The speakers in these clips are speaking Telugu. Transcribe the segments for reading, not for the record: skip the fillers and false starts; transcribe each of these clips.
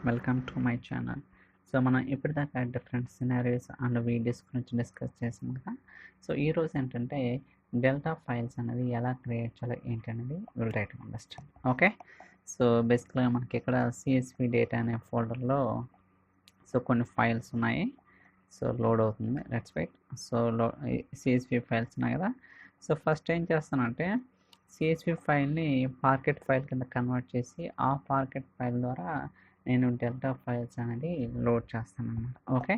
Welcome to my channel. So మనం ఇప్పటిదాకా డిఫరెంట్ సినారియోస్ అండ్ వీడియోస్ గురించి డిస్కస్ చేసాం కదా. సో ఈరోజు ఏంటంటే డెల్టా ఫైల్స్ అనేది ఎలా క్రియేట్ చేయాలో ఏంటి అనేది will try to understand. Okay, so బేసిక్గా మనకి ఇక్కడ సిఎస్వి డేటా అనే ఫోల్డర్లో సో కొన్ని ఫైల్స్ ఉన్నాయి. సో లోడ్ అవుతుంది, let's wait. So CSV files ఉన్నాయి కదా. సో ఫస్ట్ ఏం చేస్తానంటే సిఎస్వి ఫైల్ని పార్కెట్ ఫైల్ కింద కన్వర్ట్ చేసి ఆ పార్కెట్ ఫైల్ ద్వారా నేను డెల్టా ఫైల్స్ అనేది లోడ్ చేస్తాను అన్నమాట. ఓకే,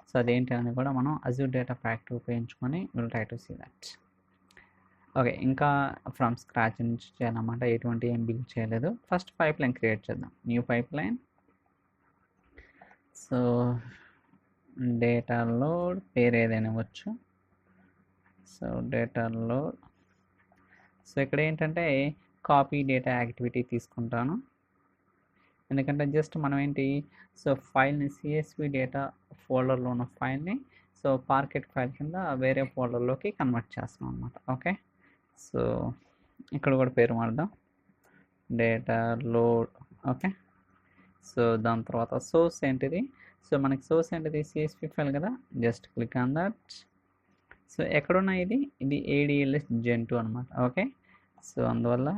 సో అదేంటి అనేది కూడా మనం అజూర్ డేటా ఫ్యాక్టరీ ఉపయోగించుకొని will try to see that. Okay, ఇంకా ఫ్రమ్ స్క్రాచ్ నుంచి చేయాలన్నమాట, ఎటువంటి ఏం బిల్డ్ చేయలేదు. ఫస్ట్ పైప్ లైన్ క్రియేట్ చేద్దాం, new pipeline. So data load పేరు ఏదైనా ఇవ్వచ్చు. So data load. సో ఇక్కడ ఏంటంటే కాపీ డేటా యాక్టివిటీ తీసుకుంటాను, ఎందుకంటే జస్ట్ మనం ఏంటి సో ఫైల్ని సిఎస్వి డేటా ఫోల్డర్లో ఉన్న ఫైల్ని సో పార్కెట్ ఫైల్ కింద వేరే ఫోల్డర్లోకి కన్వర్ట్ చేస్తాం అనమాట. ఓకే, సో ఇక్కడ కూడా పేరు మారుదాం, డేటా లోడ్. ఓకే, సో దాని తర్వాత సోర్స్ ఏంటిది, సో మనకి సోర్స్ ఏంటిది సిఎస్వి ఫైల్ కదా, just click on that. So ఎక్కడున్నా ఇది ADLS Gen 2 అనమాట. ఓకే, సో అందువల్ల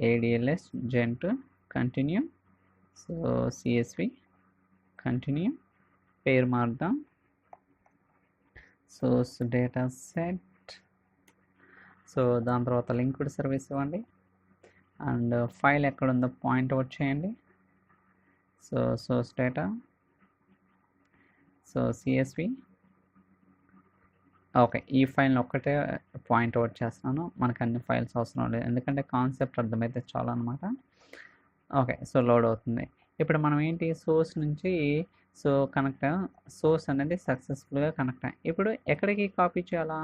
ADLS Gen 2 continue. So CSV continue, పేరు మారుదాం, సోర్స్ డేటా సెట్. సో దాని తర్వాత లింక్డ్ సర్వీస్ ఇవ్వండి అండ్ ఫైల్ ఎక్కడుందో పాయింట్ అవుట్ చేయండి. So source data, so CSV. Okay, ఈ ఫైల్ని ఒక్కటే పాయింట్ అవుట్ చేస్తున్నాను, మనకు అన్ని ఫైల్స్ అవసరం లేదు, ఎందుకంటే కాన్సెప్ట్ అర్థమైతే చాలా అనమాట. ఓకే, సో లోడ్ అవుతుంది. ఇప్పుడు మనం ఏంటి సోర్స్ నుంచి సో సోర్స్ అనేది సక్సెస్ఫుల్గా కనెక్ట్ అయ్యి ఇప్పుడు ఎక్కడికి కాపీ చేయాలా,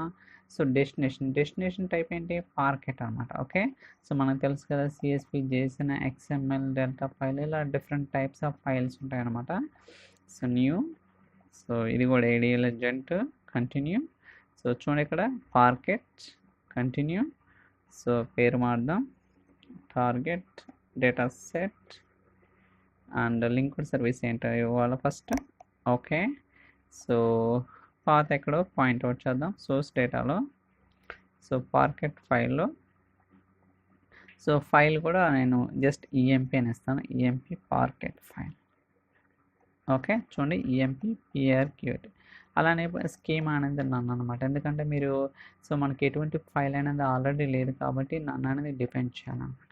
సో డెస్టినేషన్ టైప్ ఏంటి పార్కెట్ అనమాట. ఓకే, సో మనకు తెలుసు కదా సిఎస్పి చేసిన XML డెల్టా ఫైల్ ఇలా డిఫరెంట్ టైప్స్ ఆఫ్ ఫైల్స్ ఉంటాయన్నమాట. సో న్యూ, సో ఇది కూడా ADLS Gen 2 కంటిన్యూ. సో చూడండి ఇక్కడ పార్కెట్ కంటిన్యూ. సో పేరు మారుదాం, target data set and linked service ఏంటో ఇవ్వాలి ఫస్ట్. ఓకే, సో పాత్ ఎక్కడో పాయింట్ అవుట్ చేద్దాం సోర్స్ డేటాలో. సో పార్కెట్ ఫైల్లో సో ఫైల్ కూడా నేను జస్ట్ EMP అని ఇస్తాను, EMP పార్కెట్ ఫైల్. ఓకే, చూడండి EMP PRQT. అలానే స్కీమా అనేది నన్ను అనమాట, ఎందుకంటే మీరు సో మనకి ఎటువంటి ఫైల్ అనేది ఆల్రెడీ లేదు కాబట్టి నన్ను అనేది డిపెండ్ చేయాలన్నమాట.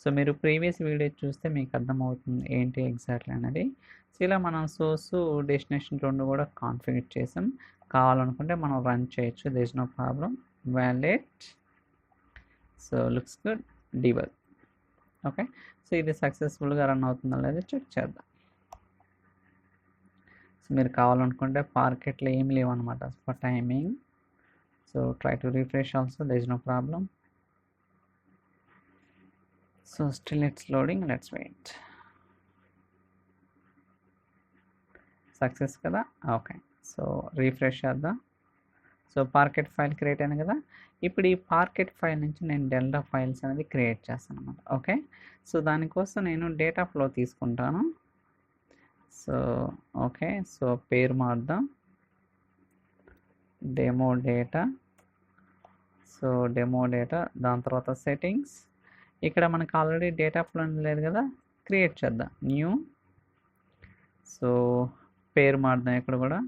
సో మీరు ప్రీవియస్ వీడియో చూస్తే మీకు అర్థమవుతుంది ఏంటి ఎగ్జాక్ట్లీ అనేది. సో ఇలా మనం సోర్స్ డెస్టినేషన్ రెండు కూడా కాన్ఫిగర్ చేసాం, కావాలనుకుంటే మనం రన్ చేయొచ్చు, there is no problem. Validate, so looks good, debug. Okay, so ఇది సక్సెస్ఫుల్గా రన్ అవుతుందో లేదో చెక్ చేద్దాం. సో మీరు కావాలనుకుంటే పార్కెట్లో ఏం లేవన్నమాట for timing. So try to refresh also, there is no problem. So still it's loading, let's wait. Success కదా. ఓకే, సో రీఫ్రెష్ చేద్దాం. సో పార్కెట్ ఫైల్ క్రియేట్ అయింది కదా. ఇప్పుడు ఈ పార్కెట్ ఫైల్ నుంచి నేను డెల్టా ఫైల్స్ అనేది క్రియేట్ చేస్తాను అనమాట. ఓకే, సో దానికోసం నేను డేటా ఫ్లో తీసుకుంటాను. సో ఓకే, సో పేరు మారుదాం, demo data. So demo data, దాని తర్వాత సెట్టింగ్స్. ఇక్కడ మనకు ఆల్రెడీ డేటా ఫ్లో లేదు కదా, క్రియేట్ చేద్దాం న్యూ. సో పేరు మారుదాం ఇక్కడ కూడా,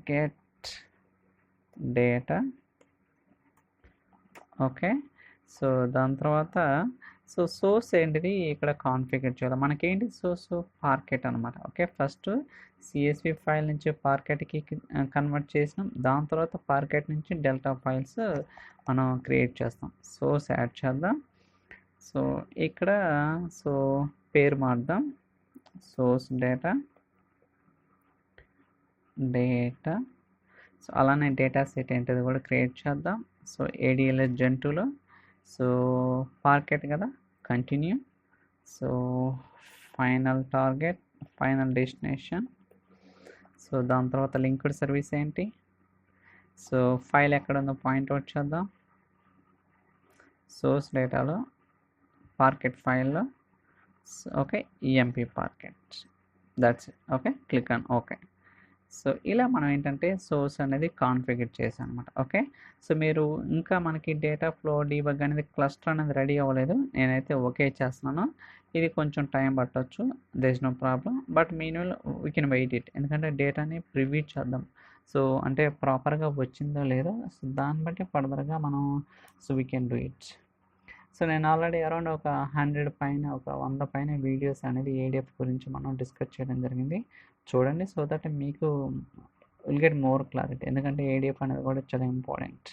గెట్ డేటా. ఓకే, సో దాని తర్వాత సో సోర్స్ ఏంటిది ఇక్కడ కాన్ఫిగర్ చేయాలి, మనకేంటి సోర్స్ పార్కెట్ అనమాట. ఓకే, ఫస్ట్ సిఎస్వి ఫైల్ నుంచి పార్కెట్కి కన్వర్ట్ చేసినాం, దాని తర్వాత పార్కెట్ నుంచి డెల్టా ఫైల్స్ మనం క్రియేట్ చేస్తాం. సోర్స్ యాడ్ చేద్దాం. సో ఇక్కడ సో పేరు మారుదాం, సోర్స్ డేటా. సో అలానే డేటా సెట్ ఏంటిది కూడా క్రియేట్ చేద్దాం. సో ADLS Gen 2లో సో పార్కెట్ కదా, continue. So final target, final destination. So దాని తర్వాత లింక్డ్ సర్వీస్ ఏంటి, సో ఫైల్ ఎక్కడ ఉందో పాయింట్ అవుట్ చేద్దాం. సోర్స్ డేటాలో పార్కెట్ ఫైల్లో okay, EMP parquet, that's it. Okay, click on okay. So ఇలా మనం ఏంటంటే సోర్స్ అనేది కాన్ఫిగర్ చేసాం అనమాట. ఓకే, సో మీరు ఇంకా మనకి డేటా ఫ్లో డీబగ్ అనేది క్లస్టర్ అనేది రెడీ అవ్వలేదు, నేనైతే ఓకే చేస్తున్నాను. ఇది కొంచెం టైం పట్టవచ్చు, there is no problem, but meanwhile we can wait it, ఎందుకంటే డేటాని ప్రివ్యూ చేద్దాం. సో అంటే ప్రాపర్గా వచ్చిందో లేదో, సో దాన్ని బట్టి ఫర్దర్గా మనం so we can do it. So నేను ఆల్రెడీ అరౌండ్ ఒక 100 పైన, ఒక 100 పైన వీడియోస్ అనేది ఏడిఎఫ్ గురించి మనం డిస్కస్ చేయడం జరిగింది, చూడండి. సో దట్ మీకు విల్ గెట్ మోర్ క్లారిటీ, ఎందుకంటే ఏడిఎఫ్ అనేది కూడా చాలా ఇంపార్టెంట్.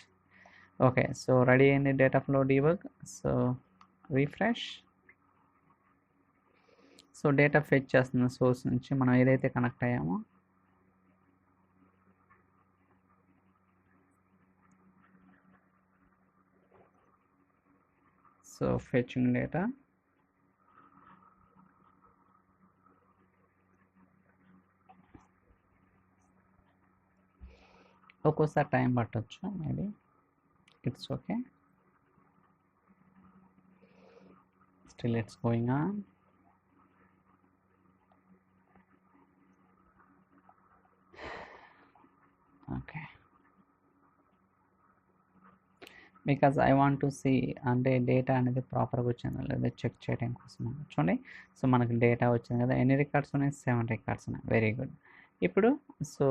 ఓకే, సో రెడీ అయింది data flow debug. So refresh. So data fetch చేస్తున్న సోర్స్ నుంచి మనం ఏదైతే కనెక్ట్ అయ్యామో. So fetching data. ఒక్కోసారి టైం పట్టవచ్చు, maybe it's okay, still it's going on. Okay, because I want to see అంటే డేటా అనేది ప్రాపర్గా వచ్చిందో లేదా చెక్ చేయడం కోసం. చూడండి, సో మనకి డేటా వచ్చింది కదా, ఎన్ని రికార్డ్స్ ఉన్నాయి, 7 రికార్డ్స్ ఉన్నాయి, వెరీ గుడ్. ఇప్పుడు సో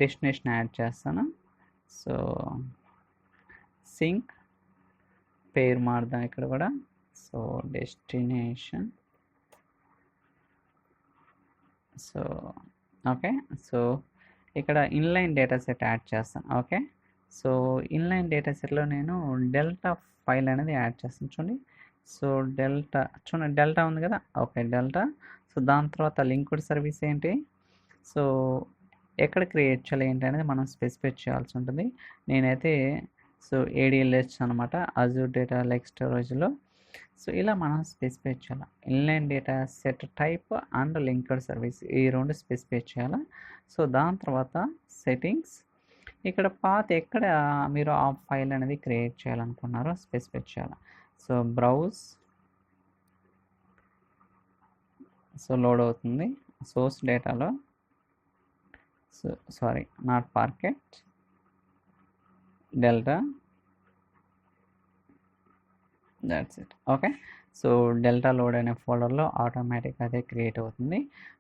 డెస్టినేషన్ యాడ్ చేస్తాను. సో సింక్ పేరు మారుదాం ఇక్కడ కూడా. So destination. So okay, so ఇక్కడ ఇన్లైన్ డేటా సెట్ యాడ్ చేస్తాను. ఓకే, సో ఇన్లైన్ డేటా సెట్లో నేను డెల్టా ఫైల్ అనేది యాడ్ చేస్తాను. చూడండి, సో డెల్టా, చూడండి డెల్టా ఉంది కదా, ఓకే డెల్టా. సో దాని తర్వాత లింక్డ్ సర్వీస్ ఏంటి, సో ఎక్కడ క్రియేట్ చేయాలి ఏంటి అనేది మనం స్పెసిఫై చేయాల్సి ఉంటుంది. నేనైతే సో ఏడిఎల్ఎస్ అనమాట, అజూర్ డేటా లేక్ స్టోరేజ్లో. సో ఇలా మనం స్పెసిఫై చేయాలి, inline data set type and linked service, ఈ రెండు స్పెసిఫై చేయాలి. సో దాని తర్వాత సెట్టింగ్స్, ఇక్కడ పాత్ ఎక్కడ మీరు ఆ ఫైల్ అనేది క్రియేట్ చేయాలనుకున్నారో స్పెసిఫై చేయాలి. So browse. సో లోడ్ అవుతుంది సోర్స్ డేటాలో. So sorry, not parquet, delta, that's it. Okay, so delta load అనే ఫోల్డర్లో ఆటోమేటిక్ అదే క్రియేట్ అవుతుంది.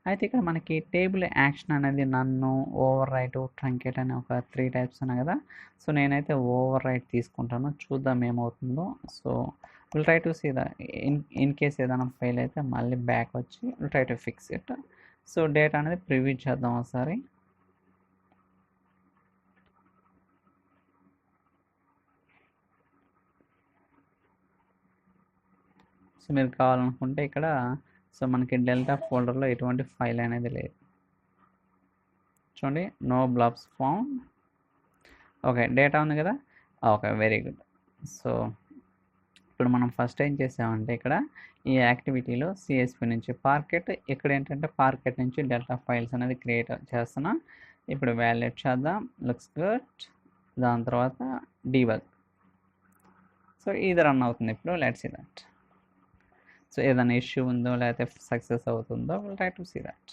అయితే ఇక్కడ మనకి టేబుల్ యాక్షన్ అనేది నన్ను, ఓవర్ రైట్, ట్రంకేట్ అనే ఒక 3 టైప్స్ ఉన్నాయి కదా. సో నేనైతే ఓవర్ రైట్ తీసుకుంటాను, చూద్దాం ఏమవుతుందో. So will try to see the in case ఏదైనా ఫెయిల్ అయితే మళ్ళీ బ్యాక్ వచ్చి will try to fix it. So data అనేది ప్రివ్యూ చేద్దాం ఒకసారి. సో మీరు కావాలనుకుంటే ఇక్కడ సో మనకి డెల్టా ఫోల్డర్లో ఎటువంటి ఫైల్ అనేది లేదు, చూడండి, no blobs found. Okay, data ఉంది కదా, ఓకే వెరీ గుడ్. సో ఇప్పుడు మనం ఫస్ట్ ఏం చేసామంటే ఇక్కడ ఈ యాక్టివిటీలో సిఎస్పి నుంచి పార్కెట్, ఇక్కడ ఏంటంటే పార్కెట్ నుంచి డెల్టా ఫైల్స్ అనేది క్రియేట్ చేస్తున్నాం. ఇప్పుడు వ్యాలిడేట్ చేద్దాం, లుక్స్ గుడ్. దాని తర్వాత డీబగ్. సో ఇది రన్ అవుతుంది ఇప్పుడు, లెట్స్ సీ దట్. సో ఏదైనా ఇష్యూ ఉందో లేకపోతే సక్సెస్ అవుతుందో will try to see that.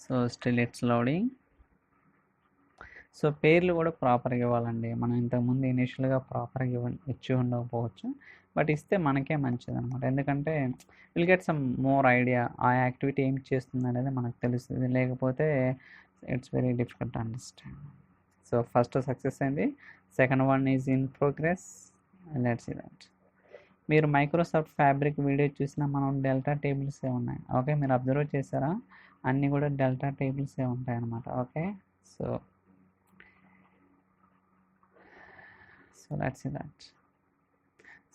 So still it's loading. So పేర్లు కూడా ప్రాపర్గా ఇవ్వాలండి, మనం ఇంతకుముందు ఇనిషియల్గా ప్రాపర్గా ఇచ్చి ఉండకపోవచ్చు, బట్ ఇస్తే మనకే మంచిది అనమాట. ఎందుకంటే will get some more idea, ఆ యాక్టివిటీ ఏం చేస్తుంది అనేది మనకు తెలుస్తుంది, లేకపోతే it's very difficult to understand. So first success అయింది, second one is in progress, let's see that. మీరు మైక్రోసాఫ్ట్ ఫ్యాబ్రిక్ వీడియో చూసినా మనం డెల్టా టేబుల్సే ఉన్నాయి. ఓకే, మీరు అబ్జర్వ్ చేశారా, అన్నీ కూడా డెల్టా టేబుల్సే ఉంటాయి అన్నమాట. Okay, so let's see that.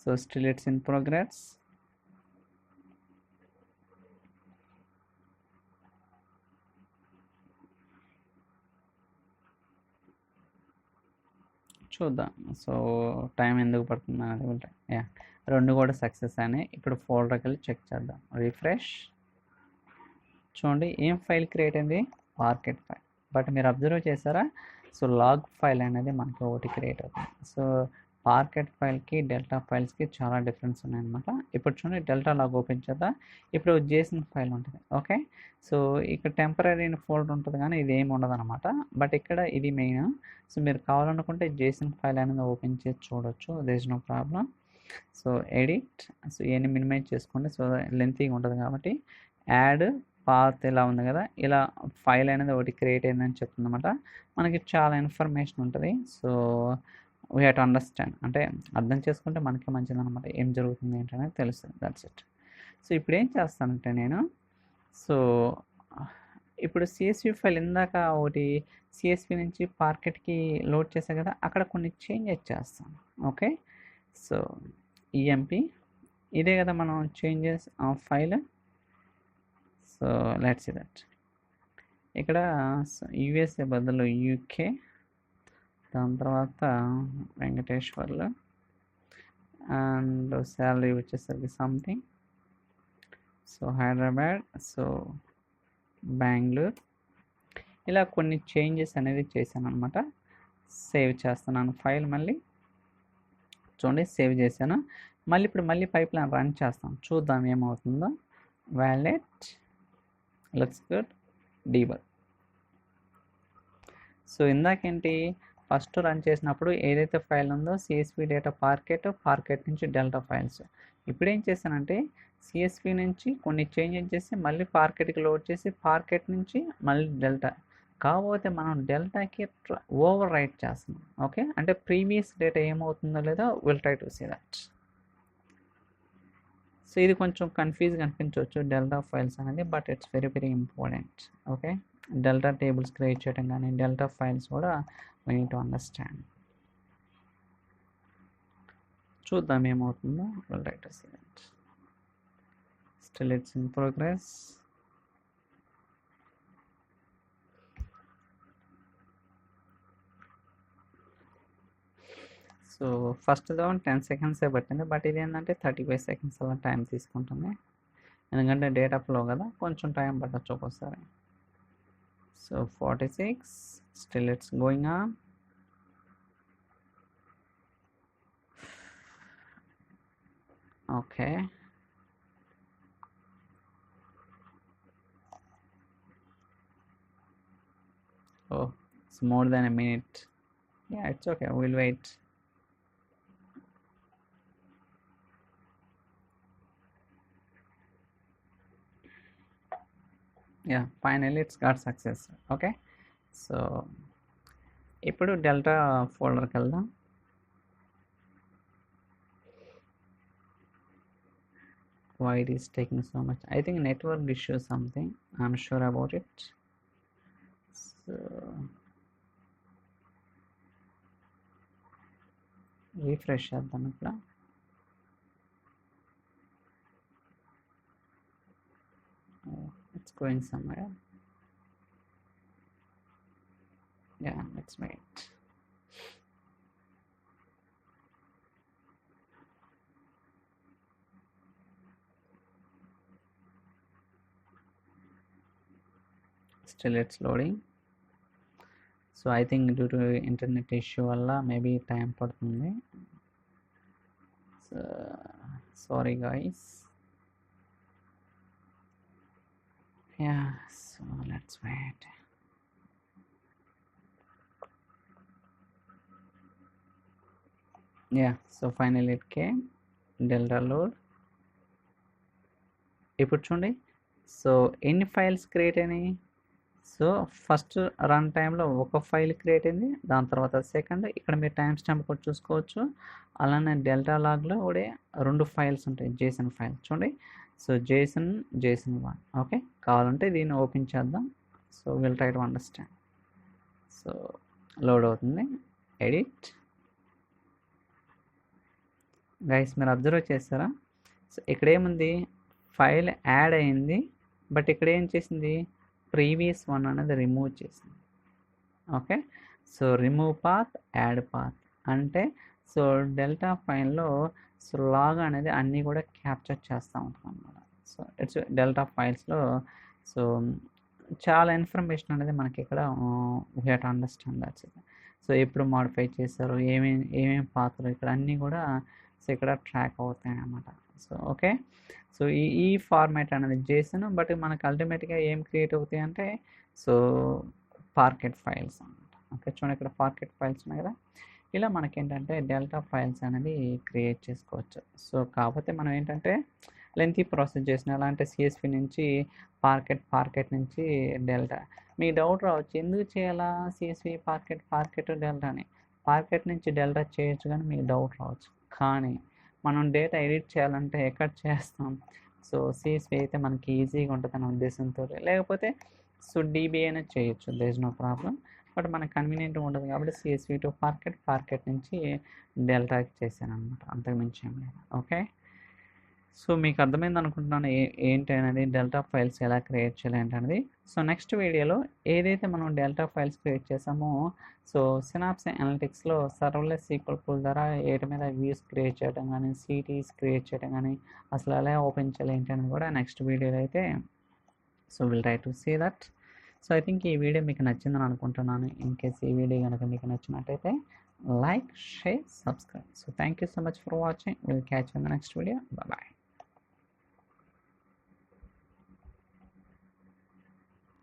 So still it's in progress. చూద్దాం, సో టైం ఎందుకు పడుతుంది అనేది. యా, రెండు కూడా సక్సెస్ అయినాయి. ఇప్పుడు ఫోల్డర్కి వెళ్ళి చెక్ చేద్దాం, రిఫ్రెష్. చూడండి ఏం ఫైల్ క్రియేట్ అయింది, పార్కెట్ ఫైల్. బట్ మీరు అబ్జర్వ్ చేశారా, సో లాగ్ ఫైల్ అనేది మనకి ఒకటి క్రియేట్ అవుతుంది. సో పార్కెట్ ఫైల్కి డెల్టా ఫైల్స్కి చాలా డిఫరెన్స్ ఉన్నాయన్నమాట. ఇప్పుడు చూడండి, డెల్టా లాగ్ ఓపెన్ చేద్దాం. ఇప్పుడు జేసన్ ఫైల్ ఉంటుంది. ఓకే, సో ఇక్కడ టెంపరీ ఫోల్డర్ ఉంటుంది కానీ ఇది ఏమి ఉండదు అనమాట. బట్ ఇక్కడ ఇది మెయిన్. సో మీరు కావాలనుకుంటే జేసన్ ఫైల్ అనేది ఓపెన్ చేసి చూడొచ్చు, there is no problem. So edit, so ఇవన్నీ మినిమైజ్ చేసుకోండి. సో లెంతీగా ఉంటుంది కాబట్టి యాడ్ పాత్ ఇలా ఉంది కదా, ఇలా ఫైల్ అనేది ఒకటి క్రియేట్ అయిందని చెప్తుంది అనమాట. మనకి చాలా ఇన్ఫర్మేషన్ ఉంటుంది. So we have to understand, అంటే అర్థం చేసుకుంటే మనకి మంచిది అనమాట, ఏం జరుగుతుంది ఏంటనేది తెలుస్తుంది. That's it. సో ఇప్పుడు ఏం చేస్తానంటే నేను, సో ఇప్పుడు సిఎస్వి ఫైల్ ఇందాక ఒకటి సిఎస్వి నుంచి పార్కెట్కి లోడ్ చేసా కదా, అక్కడ కొన్ని చేంజెస్ చేస్తాను. ఓకే, సో ఈఎంపి ఇదే కదా మనం changes file. So let's see that. ఇక్కడ యుఎస్ఏ బదులు యూకే, దాని తర్వాత వెంకటేశ్వర్లు, అండ్ శాలరీ వచ్చేసరికి something. So Hyderabad, so Bengaluru, ఇలా కొన్ని చేంజెస్ అనేది చేశాను అనమాట. సేవ్ చేస్తున్నాను ఫైల్. మళ్ళీ చూడండి, సేవ్ చేశాను. ఇప్పుడు పైప్లైన్ రన్ చేస్తాం, చూద్దాం ఏమవుతుందో. Wallet, let's good, debug. So ఇందాకేంటి, ఫస్ట్ రన్ చేసినప్పుడు ఏదైతే ఫైల్ ఉందో సిఎస్వి డేటా పార్కెట్ నుంచి డెల్టా ఫైల్స్. ఇప్పుడు ఏం చేశానంటే సిఎస్వి నుంచి కొన్ని చేంజెస్ చేసి మళ్ళీ పార్కెట్కి లోడ్ చేసి పార్కెట్ నుంచి మళ్ళీ డెల్టా. కాకపోతే మనం డెల్టాకి ఓవర్ రైట్ చేస్తున్నాం. ఓకే, అంటే ప్రీవియస్ డేటా ఏమవుతుందో లేదో will try to see that. So ఇది కొంచెం కన్ఫ్యూజ్గా అనిపించవచ్చు డెల్టా ఫైల్స్ అనేది, but it's very very important. Okay, delta tables create చేయడం కానీ డెల్టా ఫైల్స్ కూడా వీ నీడ్ టు అండర్స్టాండ్. చూద్దాం ఏమవుతుందో. Will try to see that. Still it's in progress. So first 10 సెకండ్సే పట్టింది, బట్ ఇది ఏంటంటే 35 సెకండ్స్ అలా టైం తీసుకుంటుంది. ఎందుకంటే డేటా ఫ్లో కదా, కొంచెం టైం పట్టచ్చు ఒక్కోసారి. So 46, still it's going on. Okay, oh, it's more than a minute. Yeah, it's okay, we'll wait. Yeah, finally it's got success. Okay, so ఇప్పుడు డెల్టా ఫోల్డర్కి వెళ్దాం. Why it is taking so much? I think network issue something, I'm sure about it. So refresh చేద్దాం. ఇక్కడ it's going somewhere. Yeah, let's wait. Still it's loading. So I think due to internet issue valla maybe time padutundi. So sorry guys. Yeah, so let's wait. Yeah, so finally it came. Delta load. ఇప్పుడు చూడండి, సో ఎన్ని ఫైల్స్ క్రియేట్ అయినాయి. సో ఫస్ట్ రన్ టైంలో ఒక ఫైల్ క్రియేట్ అయింది, దాని తర్వాత సెకండ్, ఇక్కడ మీరు టైం స్టాంప్ కూడా చూసుకోవచ్చు. అలానే డెల్టా లాగ్లో కూడా 2 ఫైల్స్ ఉంటాయి, జేసన్ ఫైల్ చూడండి. So Jason 1. ఓకే, కావాలంటే దీన్ని ఓపెన్ చేద్దాం. So will try to understand. So load అవుతుంది. ఎడిట్. గైస్ మీరు అబ్జర్వ్ చేస్తారా, సో ఇక్కడ ఏముంది, ఫైల్ యాడ్ అయింది, బట్ ఇక్కడ ఏం చేసింది, ప్రీవియస్ వన్ అనేది రిమూవ్ చేసింది. Okay, so remove path, add path అంటే సో డెల్టా ఫైల్లో సో లాగ్ అనేది అన్నీ కూడా క్యాప్చర్ చేస్తూ ఉంటాం అన్నమాట. సో ఇట్స్ డెల్టా ఫైల్స్లో సో చాలా ఇన్ఫర్మేషన్ అనేది మనకి ఇక్కడ we have to understand that's it. So ఎప్పుడు మాడిఫై చేశారు, ఏమేమి పాత్రలు ఇక్కడ అన్నీ కూడా సో ఇక్కడ ట్రాక్ అవుతాయి అన్నమాట. సో ఓకే, సో ఈ ఫార్మాట్ అనేది చేసాను, బట్ మనకు అల్టిమేట్గా ఏం క్రియేట్ అవుతాయి అంటే సో పార్కెట్ ఫైల్స్ అన్నమాట. ఓకే, చూడండి ఇక్కడ పార్కెట్ ఫైల్స్ ఉన్నాయి కదా, ఇలా మనకేంటంటే డెల్టా ఫైల్స్ అనేది క్రియేట్ చేసుకోవచ్చు. సో కాకపోతే మనం ఏంటంటే లెంతీ ప్రాసెస్ చేసిన ఎలా అంటే సిఎస్పి నుంచి పార్కెట్ నుంచి డెల్టా. మీ డౌట్ రావచ్చు ఎందుకు చేయాలా సిఎస్పి పార్కెట్ డెల్టా అని. పార్కెట్ నుంచి డెల్టా చేయొచ్చు కానీ మీకు డౌట్ రావచ్చు, కానీ మనం డేటా ఎడిట్ చేయాలంటే ఎక్కడ చేస్తాం? సో సిఎస్పి అయితే మనకి ఈజీగా ఉంటుంది అనే ఉద్దేశంతో, లేకపోతే సో డీబీ అయినా చేయొచ్చు, there is no problem. But మనకు కన్వీనియంట్గా ఉంటుంది కాబట్టి సిఎస్వి టు పార్కెట్ నుంచి డెల్టాకి చేశాను అనమాట, అంతకుమించి ఏం లేదు. ఓకే, సో మీకు అర్థమైంది అనుకుంటున్నాను ఏంటి అనేది డెల్టా ఫైల్స్ ఎలా క్రియేట్ చేయాలి ఏంటనేది. సో నెక్స్ట్ వీడియోలో ఏదైతే మనం డెల్టా ఫైల్స్ క్రియేట్ చేసామో సో సినాప్స్ అనలిటిక్స్లో సర్వర్లెస్ సీక్వెల్ పూల్ ద్వారా ఏటి మీద వ్యూస్ క్రియేట్ చేయడం కానీ, సిటీస్ క్రియేట్ చేయడం కానీ, అసలు ఎలా ఓపెన్ చేయాలి ఏంటి అనేది కూడా నెక్స్ట్ వీడియోలో అయితే so will try to see that. So I think ఈ వీడియో మీకు నచ్చిందని అనుకుంటున్నాను. ఇన్ కేస్ ఈ వీడియో కనుక మీకు నచ్చినట్టయితే like, share, subscribe. So thank you so much for watching. We'll catch you in the next video. Bye bye.